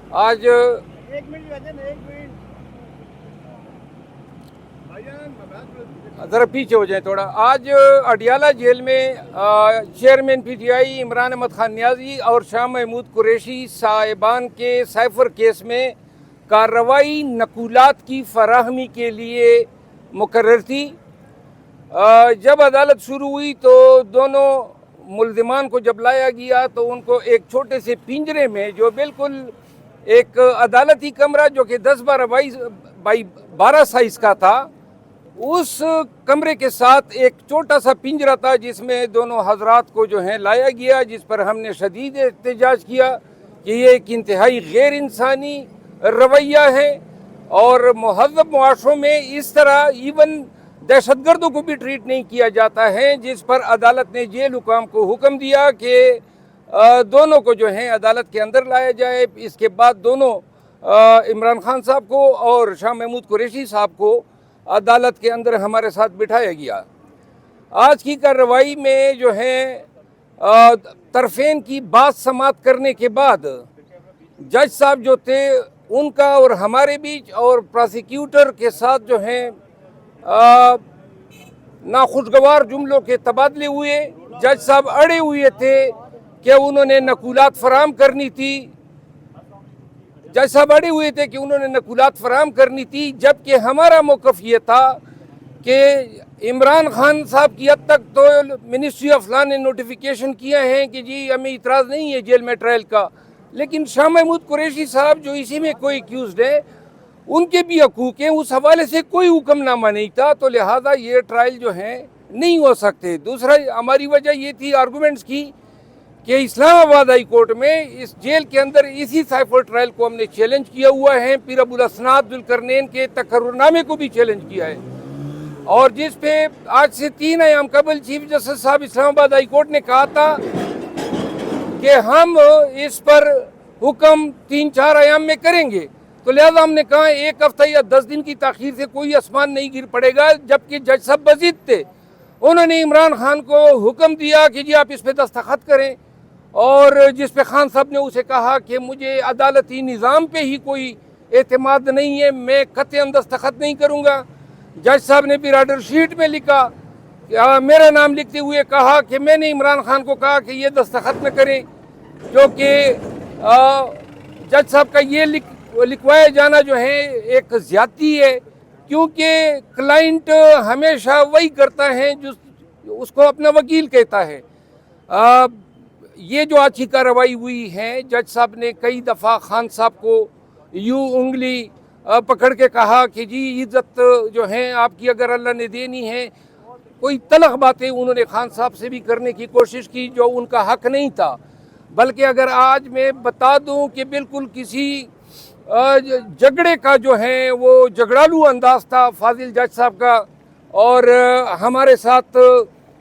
आज एक मिनट रहते ना, एक मिनट भाईजान। ज़रा पीछे हो जाए थोड़ा। आज अडियाला जेल में चेयरमैन पीटीआई इमरान अहमद खान नियाजी और शाह महमूद कुरैशी साहिबान के साइफर केस में कार्रवाई नकुलात की फराहमी के लिए मुकर्रर थी। जब अदालत शुरू हुई तो दोनों मुल्ज़िमान को जब लाया गया तो उनको एक छोटे से पिंजरे में, जो बिल्कुल एक अदालती कमरा जो कि 10-12 बाई 12 साइज़ का था, उस कमरे के साथ एक छोटा सा पिंजरा था जिसमें दोनों हजरात को जो है लाया गया, जिस पर हमने शदीद एहतजाज किया कि ये एक इंतहाई गैर इंसानी रवैया है। और महज़ब मुआशरों में इस तरह इवन दहशतगर्दों को भी ट्रीट नहीं किया जाता है, जिस पर अदालत ने जेल हुकाम को हुक्म दिया कि दोनों को जो है अदालत के अंदर लाया जाए। इसके बाद दोनों इमरान खान साहब को और शाह महमूद कुरैशी साहब को अदालत के अंदर हमारे साथ बिठाया गया। आज की कार्रवाई में जो है तरफेन की बात समात करने के बाद जज साहब जो थे उनका और हमारे बीच और प्रोसिक्यूटर के साथ जो है नाखुशगवार जुमलों के तबादले हुए। जज साहब अड़े हुए थे कि उन्होंने नकुलात फराहम करनी थी। जज साहब अड़े हुए थे कि उन्होंने नकुलात फराहम करनी थी, जबकि हमारा मौक़िफ़ ये था कि इमरान खान साहब की हद तक तो मिनिस्ट्री ऑफ लॉ ने नोटिफिकेशन किया है कि जी हमें इतराज़ नहीं है जेल में ट्रायल का, लेकिन शाह महमूद कुरैशी साहब जो इसी में कोई एक्यूज़ड है उनके भी हकूक़ हैं, उस हवाले से कोई हुक्मनामा नहीं था, तो लिहाजा ये ट्रायल जो है नहीं हो सकते। दूसरा हमारी वजह ये थी आर्गूमेंट्स की कि इस्लामाबाद हाई कोर्ट में इस जेल के अंदर इसी साइफर ट्रायल को हमने चैलेंज किया हुआ है, पीर अबुल असनाद जुल्करनैन के तकर्रुरनामे को भी चैलेंज किया है, और जिस पे आज से 3 अयाम कबल चीफ जस्टिस साहब इस्लामाबाद हाई कोर्ट ने कहा था कि हम इस पर हुक्म 3-4 अयाम में करेंगे, तो लिहाजा हमने कहा 1 हफ्ता या 10 दिन की ताख़ीर से कोई आसमान नहीं गिर पड़ेगा। जबकि जज साहब बज़िद थे, उन्होंने इमरान खान को हुक्म दिया कि जी आप इस पर दस्तखत करें, और जिस पे खान साहब ने उसे कहा कि मुझे अदालती निज़ाम पे ही कोई एतमाद नहीं है, मैं कतई दस्तखत नहीं करूँगा। जज साहब ने फिर आर्डर शीट में लिखा, मेरा नाम लिखते हुए कहा कि मैंने इमरान खान को कहा कि ये दस्तखत न करें, जो कि जज साहब का ये लिखवाया जाना जो है एक ज़्यादती है, क्योंकि क्लाइंट हमेशा वही करता है जो उसको अपना वकील कहता है। ये जो आज की कार्रवाई हुई है, जज साहब ने कई दफ़ा खान साहब को यूँ उंगली पकड़ के कहा कि जी इज़्ज़त जो है आपकी अगर अल्लाह ने देनी है, कोई तलख बातें उन्होंने खान साहब से भी करने की कोशिश की जो उनका हक नहीं था। बल्कि अगर आज मैं बता दूं कि बिल्कुल किसी झगड़े का जो है वो झगड़ालू अंदाज था फाजिल जज साहब का, और हमारे साथ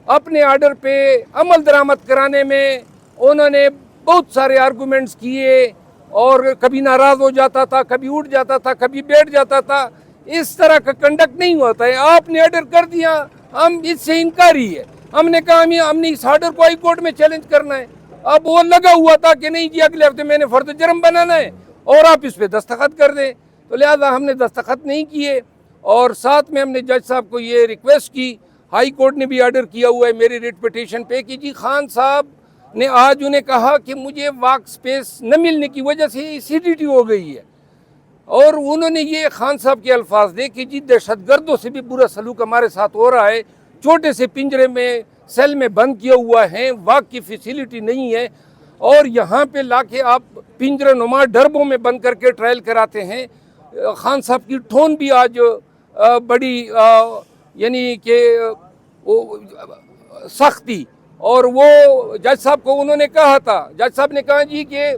अपने आर्डर पे अमल दरामद कराने में उन्होंने बहुत सारे आर्गूमेंट्स किए, और कभी नाराज़ हो जाता था, कभी उठ जाता था, कभी बैठ जाता था। इस तरह का कंडक्ट नहीं होता है। आपने आर्डर कर दिया, हम इससे इनकारी है। हमने कहा हमने इस आर्डर को हाई कोर्ट में चैलेंज करना है। अब वो लगा हुआ था कि नहीं जी अगले हफ्ते मैंने फर्द जर्म बनाना है और आप इस पे दस्तखत कर दें, तो लिहाजा हमने दस्तखत नहीं किए। और साथ में हमने जज साहब को ये रिक्वेस्ट की, हाई कोर्ट ने भी आर्डर किया हुआ है मेरी रिट पिटीशन पे कि जी खान साहब ने आज उन्हें कहा कि मुझे वाक स्पेस न मिलने की वजह से एसिडिटी हो गई है, और उन्होंने ये खान साहब के अल्फाज दे कि जी दहशतगर्दों से भी बुरा सलूक हमारे साथ हो रहा है, छोटे से पिंजरे में सेल में बंद किया हुआ है, वाक की फैसिलिटी नहीं है, और यहाँ पे लाके आप पिंजरा नुमा डरबों में बंद करके ट्रायल कराते हैं। खान साहब की टोन भी आज बड़ी यानी कि सख्ती, और वो जज साहब को उन्होंने कहा था, जज साहब ने कहा जी कि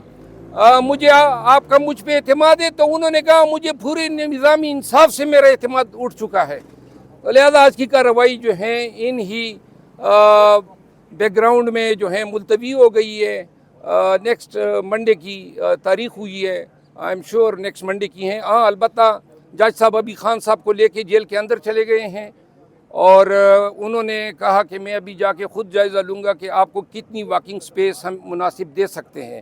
मुझे आपका मुझ पे एतमाद है, तो उन्होंने कहा मुझे पूरे निज़ामी इंसाफ से मेरा एतमाद उठ चुका है। तो लिहाजा आज की कार्रवाई जो है इन ही बैकग्राउंड में जो है मुलतवी हो गई है। नेक्स्ट मंडे की तारीख हुई है, I am sure next Monday की है। हाँ अलबत्ता जज साहब अभी खान साहब को लेके जेल के अंदर चले गए हैं, और उन्होंने कहा कि मैं अभी जाके ख़ुद जायज़ा लूँगा कि आपको कितनी वॉकिंग स्पेस हम मुनासिब दे सकते हैं।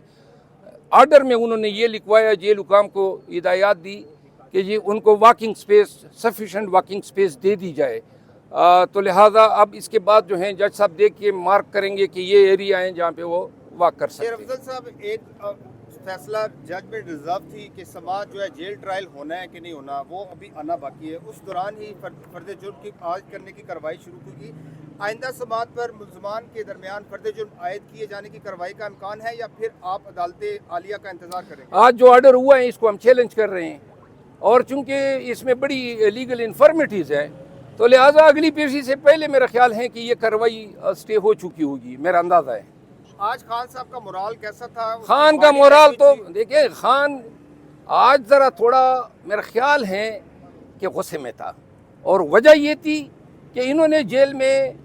आर्डर में उन्होंने ये लिखवाया, जेल हुकाम को हिदायत दी कि जी उनको walking space, sufficient walking space दे दी जाए। तो लिहाजा अब इसके बाद जो है जज साहब देख के मार्क करेंगे कि ये एरिया हैं जहाँ पे वो वॉक कर सकते शेर हैं। अफजल साहब, एक फैसला जजमेंट रिजर्व थी कि समाज जो है जेल ट्रायल होना है कि नहीं होना, वो अभी आना बाकी है। उस दौरान ही फर्द जुर्म की आज करने की कार्रवाई शुरू होगी। आइंदा समात पर मुलजमान के दरमियान फर्द जुर्म आयद किए जाने की कार्रवाई का इम्कान है या फिर आप अदालत आलिया का इंतजार करेंगे? आज जो ऑर्डर हुआ है इसको हम चैलेंज कर रहे हैं, और चूंकि इसमें बड़ी लीगल इन्फॉर्मिटीज़ है तो लिहाजा अगली पेशी से पहले मेरा ख्याल है कि ये कार्रवाई स्टे हो चुकी होगी, मेरा अंदाज़ा है। आज खान साहब का मोराल कैसा था? खान का मोराल तो देखिए, खान आज ज़रा थोड़ा मेरा ख्याल है कि गुस्से में था, और वजह ये थी कि इन्होंने जेल में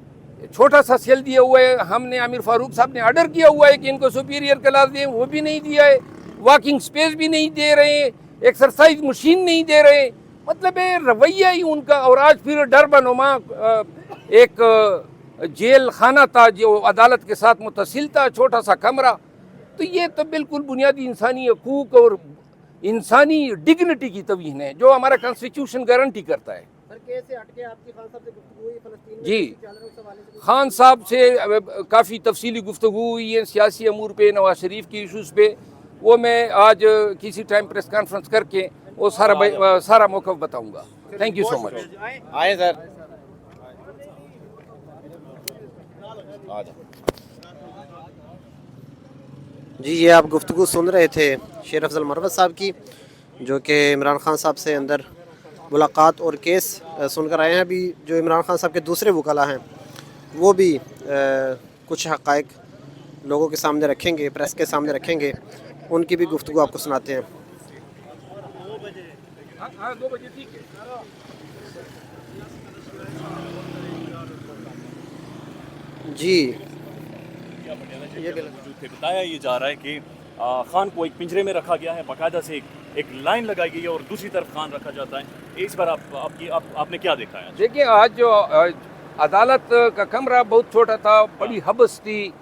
छोटा सा सेल दिया हुआ है। हमने आमिर फारूक साहब ने ऑर्डर किया हुआ है कि इनको सुपीरियर क्लास दें, वो भी नहीं दिया है। वॉकिंग स्पेस भी नहीं दे रहे हैं, एक्सरसाइज मशीन नहीं दे रहे, मतलब है रवैया ही उनका। और आज फिर डर बनुमा एक जेल खाना था जो अदालत के साथ मुतसिल था, छोटा सा कमरा। तो ये तो बिल्कुल बुनियादी इंसानी हकूक़ और इंसानी डिग्निटी की तवीहीन है जो हमारा कॉन्स्टिट्यूशन गारंटी करता है। सर, कैसे हटके आपकी खान साहब से गुफ्तगू हुई फ़लस्तीन में जी, चल रहे उस हवाले से? खान साहब से काफ़ी तफसीली गुफ्तगू हुई है सियासी अमूर पे, नवाज शरीफ की इशूज़ पे। वो मैं आज किसी टाइम प्रेस कॉन्फ्रेंस करके वो सारा मौक़िफ़ बताऊँगा। Thank you so much. आए सर। जी, ये आप गुफ्तगू सुन रहे थे शेर अफजल मरवत साहब की, जो कि इमरान खान साहब से अंदर मुलाकात और केस सुनकर आए हैं। अभी जो इमरान खान साहब के दूसरे वकला हैं वो भी कुछ हक़ाइक़ लोगों के सामने रखेंगे, प्रेस के सामने रखेंगे, उनकी भी गुफ्तगू आपको सुनाते हैं। 2 बजे ठीक है। जी, ये बताया ये जा रहा है कि खान को एक पिंजरे में रखा गया है, बाकायदा से एक लाइन लगाई गई है और दूसरी तरफ खान रखा जाता है। इस बार आपने क्या देखा है? देखिए, आज जो अदालत का कमरा बहुत छोटा था, बड़ी हबस थी,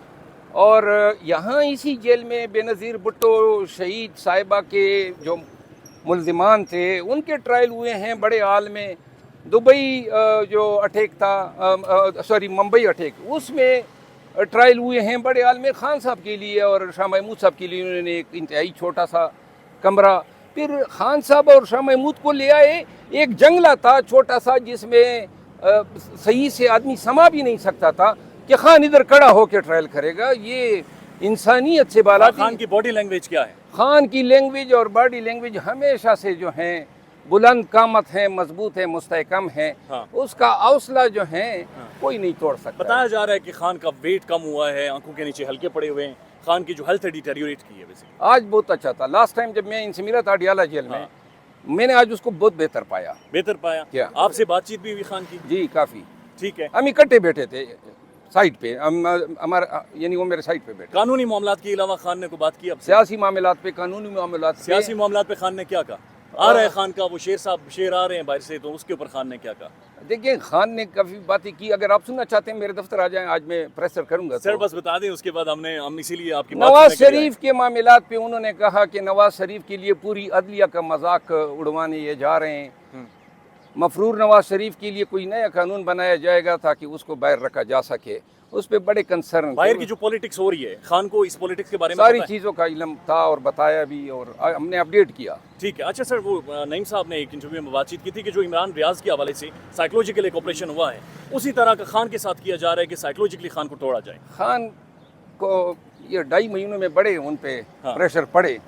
और यहाँ इसी जेल में बेनज़ीर भुट्टो शहीद साहिबा के जो मुल्ज़िमान थे उनके ट्रायल हुए हैं बड़े हाल में। दुबई जो अटैक था, मुंबई अटैक, उसमें ट्रायल हुए हैं बड़े हाल में। खान साहब के लिए और शाह महमूद साहब के लिए उन्होंने एक इंतहाई छोटा सा कमरा। फिर खान साहब और शाह महमूद को ले आए, एक जंगला था छोटा सा जिसमें सही से आदमी समा भी नहीं सकता था कि खान इधर खड़ा होकर ट्रायल करेगा। ये इंसानियत से बाला। खान की बॉडी लैंग्वेज क्या है? खान की लैंग्वेज और बॉडी लैंग्वेज हमेशा से जो है बुलंद कामत है, मजबूत है, मुस्तहकम है। हाँ। उसका हौसला जो है कोई नहीं तोड़ सकता। बताया जा रहा है कि खान का वेट कम हुआ है, आंखों के नीचे हल्के पड़े हुए हैं, खान की जो हेल्थ है डिटेरियोरेट की है बेसिकली। आज बहुत अच्छा था। लास्ट टाइम जब मैं इनसे मिला था अडियाला जेल में, मैंने आज उसको बहुत बेहतर पाया। बेहतर पाया? क्या आपसे बातचीत भी हुई खान की? जी, काफ़ी। ठीक है। हम इकट्ठे बैठे थे साइड पे, हमारा यानी वो मेरे साइड पे बैठे। कानूनी मामलात के अलावा खान ने कोई बात की? अब सियासी मामलात पे, कानूनी मामलात पे। सियासी मामलात पे खान ने क्या कहा? आ रहा है खान का वो शेर आ रहे हैं बाहर से, तो उसके ऊपर खान ने क्या कहा? देखिए, खान ने काफ़ी बातें की। अगर आप सुनना चाहते हैं मेरे दफ्तर आ जाएं, आज मैं प्रेशर करूंगा। सर बस बता दें, उसके बाद हम इसीलिए आपकी नवाज शरीफ के मामलात पे उन्होंने कहा कि नवाज शरीफ के लिए पूरी अदलिया का मजाक उड़वाने ये जा रहे हैं। मफरूर नवाज शरीफ के लिए कोई नया कानून बनाया जाएगा ताकि उसको बाहर रखा जा सके। उस पर बड़े कंसर्न। बाहर की जो पॉलिटिक्स हो रही है, खान को इस पॉलिटिक्स के बारे में सारी चीज़ों का इल्म था और बताया भी, और हमने अपडेट किया। ठीक है। अच्छा सर, वो नईम साहब ने एक इंटरव्यू में बातचीत की थी कि जो इमरान रियाज के हवाले से साइकोलॉजिकल एक ऑपरेशन हुआ है, उसी तरह का खान के साथ किया जा रहा है कि साइकोलॉजिकली खान को तोड़ा जाए। खान को ये 2.5 महीनों में बड़े उन पे प्रेशर पड़े,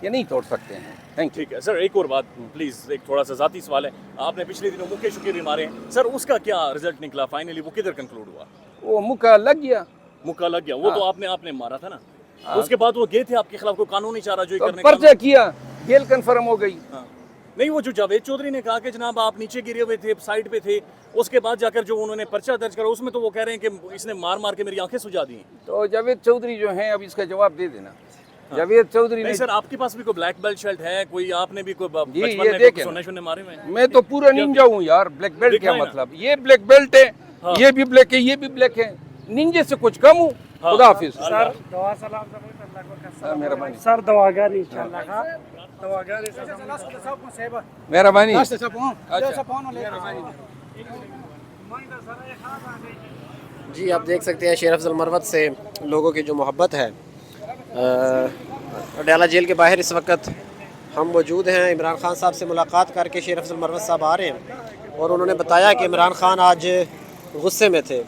ये नहीं तोड़ सकते हैं। Thank you. ठीक है सर, एक और बात प्लीज़, एक थोड़ा सा ज़ाती सवाल है। आपने पिछले दिनों मुक्के शुक्के भी मारे हैं सर, उसका क्या रिजल्ट निकला? फाइनली वो किधर कंक्लूड हुआ? वो मुक्का लग गया। मुक्का लग गया वो तो आपने मारा था ना। उसके बाद वो गए थे आपके खिलाफ कोई कानूनी चारा जो करने का? पर्चा किया, जेल कंफर्म हो गई। नहीं, वो जो जावेद चौधरी ने कहा कि जनाब आप नीचे गिरे हुए थे, साइड पे थे, उसके बाद जाकर जो उन्होंने पर्चा दर्ज करा उसमें तो वो कह रहे हैं कि इसने मार के मेरी आंखें सुझा दी। तो जावेद चौधरी जो हैं, अब इसका जवाब दे देना। जावेद चौधरी नहीं सर, आपके पास भी कोई ब्लैक बेल्ट शर्ट है? कोई आपने भी कोई जी, बचपन ये में देखें, सोने मारे हुए? मैं तो पूरा निंजा हूँ यार। ब्लैक बेल्ट क्या मतलब? ये ब्लैक बेल्ट है, ये भी ब्लैक है, ये भी ब्लैक है। निंजे से कुछ कम हूँ। खुदा हाफिज सर दवा सलाम ज़रूर अल्लाह को कसम मेहरबानी सर दवागार इंशाल्लाह का दवागार मेहरबानी जी आप देख सकते हैं शेर अफजल मरवत से लोगों की जो मोहब्बत है। अडयाला जेल के बाहर इस वक्त हम मौजूद हैं। इमरान खान साहब से मुलाकात करके शेर अफजल मरवत साहब आ रहे हैं और उन्होंने बताया कि इमरान खान आज गुस्से में थे।